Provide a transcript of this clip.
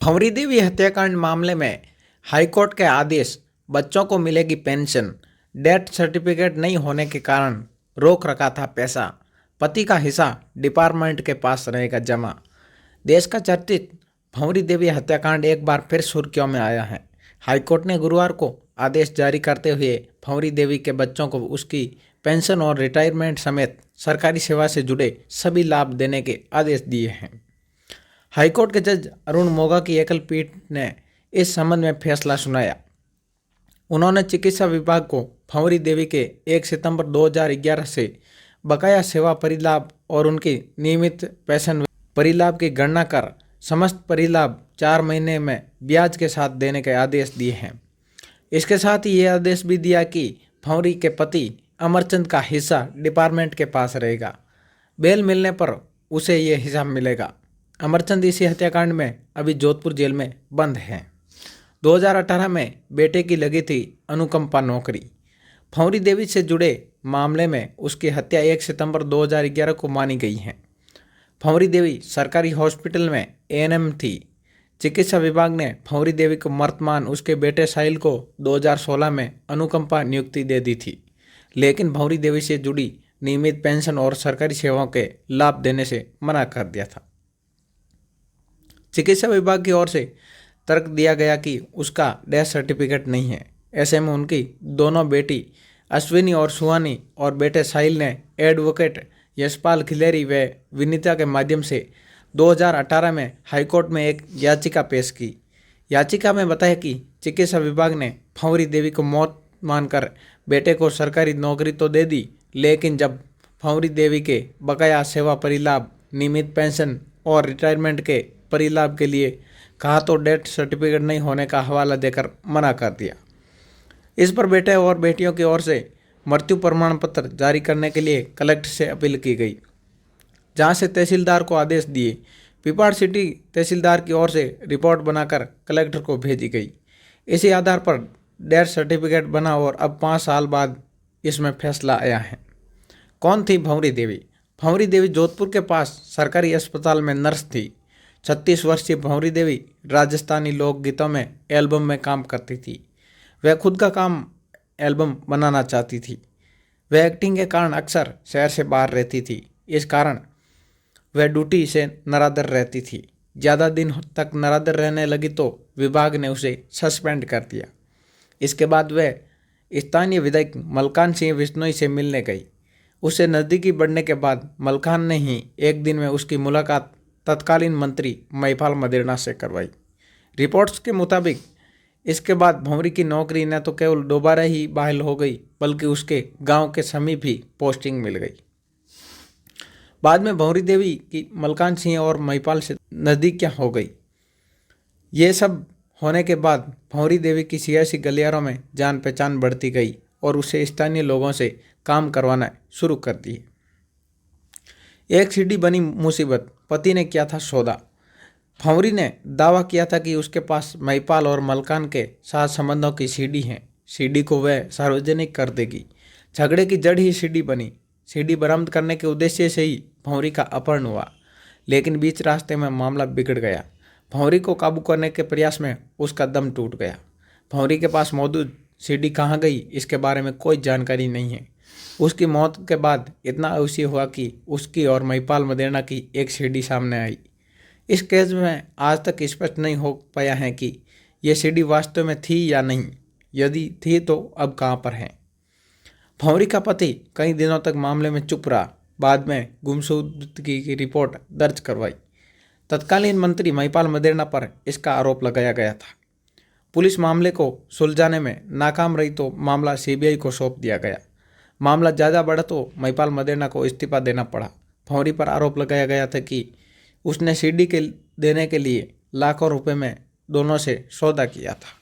भंवरी देवी हत्याकांड मामले में हाईकोर्ट के आदेश, बच्चों को मिलेगी पेंशन, डेथ सर्टिफिकेट नहीं होने के कारण रोक रखा था पैसा, पति का हिस्सा डिपार्टमेंट के पास रहेगा जमा। देश का चर्चित भंवरी देवी हत्याकांड एक बार फिर सुर्खियों में आया है। हाईकोर्ट ने गुरुवार को आदेश जारी करते हुए भंवरी देवी के बच्चों को उसकी पेंशन और रिटायरमेंट समेत सरकारी सेवा से जुड़े सभी लाभ देने के आदेश दिए हैं। हाईकोर्ट के जज अरुण मोगा की एकल पीठ ने इस संबंध में फैसला सुनाया। उन्होंने चिकित्सा विभाग को भंवरी देवी के 1 सितंबर 2011 से बकाया सेवा परिलाभ और उनकी नियमित पेंशन परिलाभ की गणना कर समस्त परिलाभ 4 महीने में ब्याज के साथ देने के आदेश दिए हैं। इसके साथ ही ये आदेश भी दिया कि भंवरी के पति अमरचंद का हिस्सा डिपार्टमेंट के पास रहेगा। बेल मिलने पर उसे ये हिस्सा मिलेगा। अमरचंद इसी हत्याकांड में अभी जोधपुर जेल में बंद हैं। 2018 में बेटे की लगी थी अनुकंपा नौकरी। भंवरी देवी से जुड़े मामले में उसकी हत्या 1 सितंबर 2011 को मानी गई है। भंवरी देवी सरकारी हॉस्पिटल में एएनएम थी। चिकित्सा विभाग ने भंवरी देवी को वर्तमान उसके बेटे साहिल को 2016 में अनुकंपा नियुक्ति दे दी थी, लेकिन भंवरी देवी से जुड़ी नियमित पेंशन और सरकारी सेवाओं के लाभ देने से मना कर दिया था। चिकित्सा विभाग की ओर से तर्क दिया गया कि उसका डेथ सर्टिफिकेट नहीं है। ऐसे में उनकी दोनों बेटी अश्विनी और सुहानी और बेटे साहिल ने एडवोकेट यशपाल खिलेरी व विनीता के माध्यम से 2018 में हाईकोर्ट में एक याचिका पेश की। याचिका में बताया कि चिकित्सा विभाग ने भंवरी देवी को मौत मानकर बेटे को सरकारी नौकरी तो दे दी, लेकिन जब भंवरी देवी के बकाया सेवा परिलाभ, नियमित पेंशन और रिटायरमेंट के परिलाभ के लिए कहा तो डेथ सर्टिफिकेट नहीं होने का हवाला देकर मना कर दिया। इस पर बेटे और बेटियों की ओर से मृत्यु प्रमाण पत्र जारी करने के लिए कलेक्टर से अपील की गई, जहां से तहसीलदार को आदेश दिए। पिपाड़ सिटी तहसीलदार की ओर से रिपोर्ट बनाकर कलेक्टर को भेजी गई। इसी आधार पर डेथ सर्टिफिकेट बना और अब 5 साल बाद इसमें फैसला आया है। कौन थी भंवरी देवी? भंवरी देवी जोधपुर के पास सरकारी अस्पताल में नर्स थी। 36 वर्षीय भंवरी देवी राजस्थानी लोकगीतों में एल्बम में काम करती थी। वह खुद का काम एल्बम बनाना चाहती थी। वह एक्टिंग के कारण अक्सर शहर से बाहर रहती थी। इस कारण वह ड्यूटी से नरादर रहती थी। ज़्यादा दिन तक नरादर रहने लगी तो विभाग ने उसे सस्पेंड कर दिया। इसके बाद वह स्थानीय विधायक मलकान सिंह बिश्नोई से मिलने गई। उससे नज़दीकी बढ़ने के बाद मलकान ने ही एक दिन में उसकी मुलाकात तत्कालीन मंत्री महिपाल मदेरणा से करवाई। रिपोर्ट्स के मुताबिक इसके बाद भंवरी की नौकरी न तो केवल दोबारा ही बहाल हो गई, बल्कि उसके गांव के समीप ही पोस्टिंग मिल गई। बाद में भंवरी देवी की मलकान सिंह और महिपाल से नज़दीकियां हो गई। ये सब होने के बाद भंवरी देवी की सियासी गलियारों में जान पहचान बढ़ती गई और उसे स्थानीय लोगों से काम करवाना शुरू कर दिए। एक सीढ़ी बनी मुसीबत, पति ने किया था सौदा। भंवरी ने दावा किया था कि उसके पास महिपाल और मलकान के साथ संबंधों की सीडी है। सीडी को वह सार्वजनिक कर देगी। झगड़े की जड़ ही सीडी बनी। सीडी बरामद करने के उद्देश्य से ही भंवरी का अपहरण हुआ, लेकिन बीच रास्ते में मामला बिगड़ गया। भंवरी को काबू करने के प्रयास में उसका दम टूट गया। भंवरी के पास मौजूद सीडी कहाँ गई, इसके बारे में कोई जानकारी नहीं है। उसकी मौत के बाद इतना अवश्य हुआ कि उसकी और महिपाल मदेरणा की एक सीडी सामने आई। इस केस में आज तक स्पष्ट नहीं हो पाया है कि यह सीडी वास्तव में थी या नहीं। यदि थी तो अब कहाँ पर है? भंवरी का पति कई दिनों तक मामले में चुप रहा। बाद में गुमशुदगी की रिपोर्ट दर्ज करवाई। तत्कालीन मंत्री महिपाल मदेरणा पर इसका आरोप लगाया गया था। पुलिस मामले को सुलझाने में नाकाम रही तो मामला सीबीआई को सौंप दिया गया। मामला ज़्यादा बढ़ा तो महिपाल मदेरणा को इस्तीफा देना पड़ा। भंवरी पर आरोप लगाया गया था कि उसने सीडी के देने के लिए लाखों रुपए में दोनों से सौदा किया था।